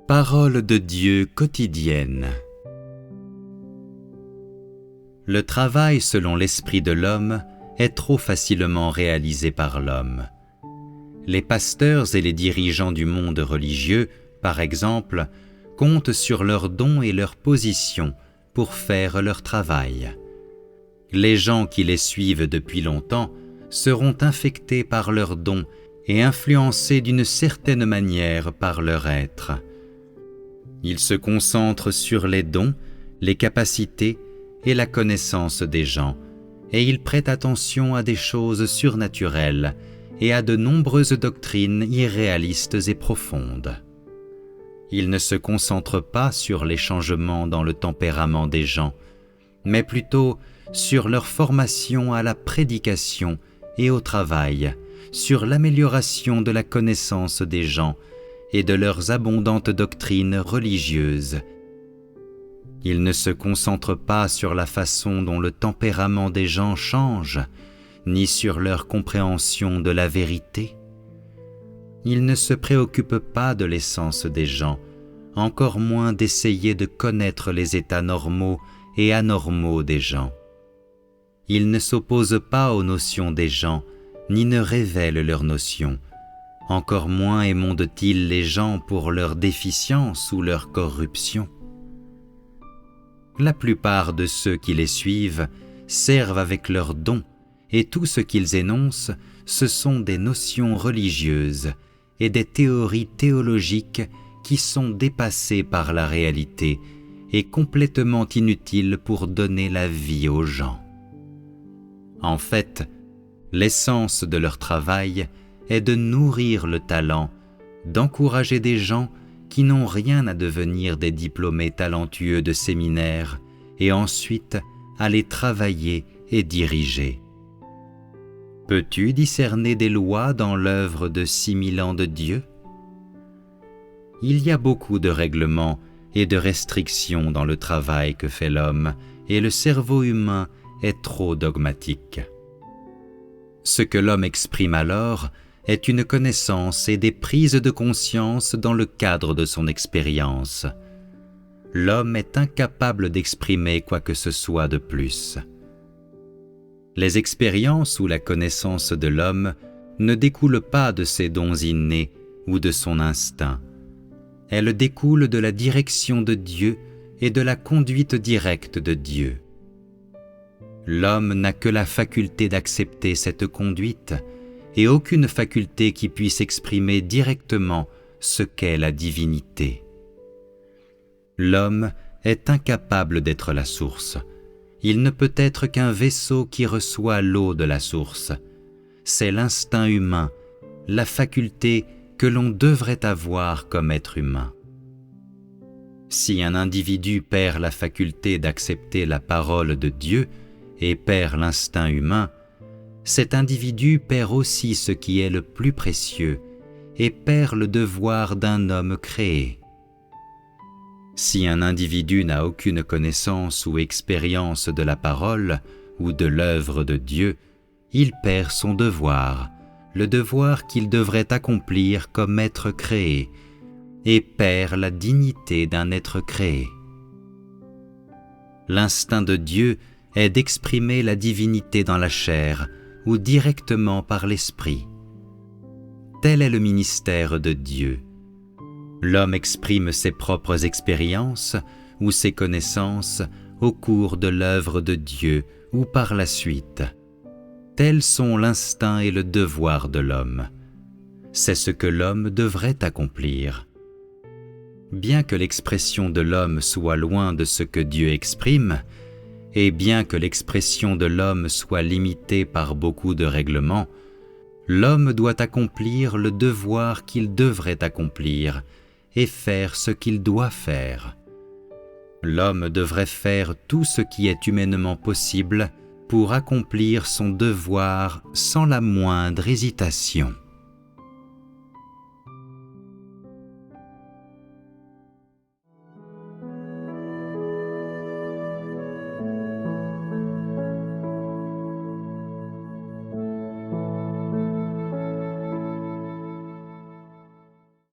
Parole de Dieu quotidienne. Le travail selon l'esprit de l'homme est trop facilement réalisé par l'homme. Les pasteurs et les dirigeants du monde religieux, par exemple, comptent sur leurs dons et leur position pour faire leur travail. Les gens qui les suivent depuis longtemps seront infectés par leurs dons et influencés d'une certaine manière par leur être. Ils se concentrent sur les dons, les capacités et la connaissance des gens, et ils prêtent attention à des choses surnaturelles et à de nombreuses doctrines irréalistes et profondes. Ils ne se concentrent pas sur les changements dans le tempérament des gens, mais plutôt sur leur formation à la prédication et au travail, sur l'amélioration de la connaissance des gens et de leurs abondantes doctrines religieuses. Ils ne se concentrent pas sur la façon dont le tempérament des gens change, ni sur leur compréhension de la vérité. Ils ne se préoccupent pas de l'essence des gens, encore moins d'essayer de connaître les états normaux et anormaux des gens. Ils ne s'opposent pas aux notions des gens, ni ne révèlent leurs notions. Encore moins émondent-ils les gens pour leur déficience ou leur corruption. La plupart de ceux qui les suivent servent avec leurs dons, et tout ce qu'ils énoncent, ce sont des notions religieuses et des théories théologiques qui sont dépassées par la réalité et complètement inutiles pour donner la vie aux gens. En fait, l'essence de leur travail est de nourrir le talent, d'encourager des gens qui n'ont rien à devenir des diplômés talentueux de séminaire et ensuite à les travailler et diriger. Peux-tu discerner des lois dans l'œuvre de 6000 ans de Dieu? Il y a beaucoup de règlements et de restrictions dans le travail que fait l'homme, et le cerveau humain est trop dogmatique. Ce que l'homme exprime alors est une connaissance et des prises de conscience dans le cadre de son expérience. L'homme est incapable d'exprimer quoi que ce soit de plus. Les expériences ou la connaissance de l'homme ne découlent pas de ses dons innés ou de son instinct. Elles découlent de la direction de Dieu et de la conduite directe de Dieu. L'homme n'a que la faculté d'accepter cette conduite et aucune faculté qui puisse exprimer directement ce qu'est la divinité. L'homme est incapable d'être la source. Il ne peut être qu'un vaisseau qui reçoit l'eau de la source. C'est l'instinct humain, la faculté que l'on devrait avoir comme être humain. Si un individu perd la faculté d'accepter la parole de Dieu et perd l'instinct humain, cet individu perd aussi ce qui est le plus précieux et perd le devoir d'un homme créé. Si un individu n'a aucune connaissance ou expérience de la parole ou de l'œuvre de Dieu, il perd son devoir, le devoir qu'il devrait accomplir comme être créé, et perd la dignité d'un être créé. L'instinct de Dieu est d'exprimer la divinité dans la chair ou directement par l'esprit. Tel est le ministère de Dieu. L'homme exprime ses propres expériences ou ses connaissances au cours de l'œuvre de Dieu ou par la suite. Tels sont l'instinct et le devoir de l'homme. C'est ce que l'homme devrait accomplir. Bien que l'expression de l'homme soit loin de ce que Dieu exprime, et bien que l'expression de l'homme soit limitée par beaucoup de règlements, l'homme doit accomplir le devoir qu'il devrait accomplir et faire ce qu'il doit faire. L'homme devrait faire tout ce qui est humainement possible pour accomplir son devoir sans la moindre hésitation.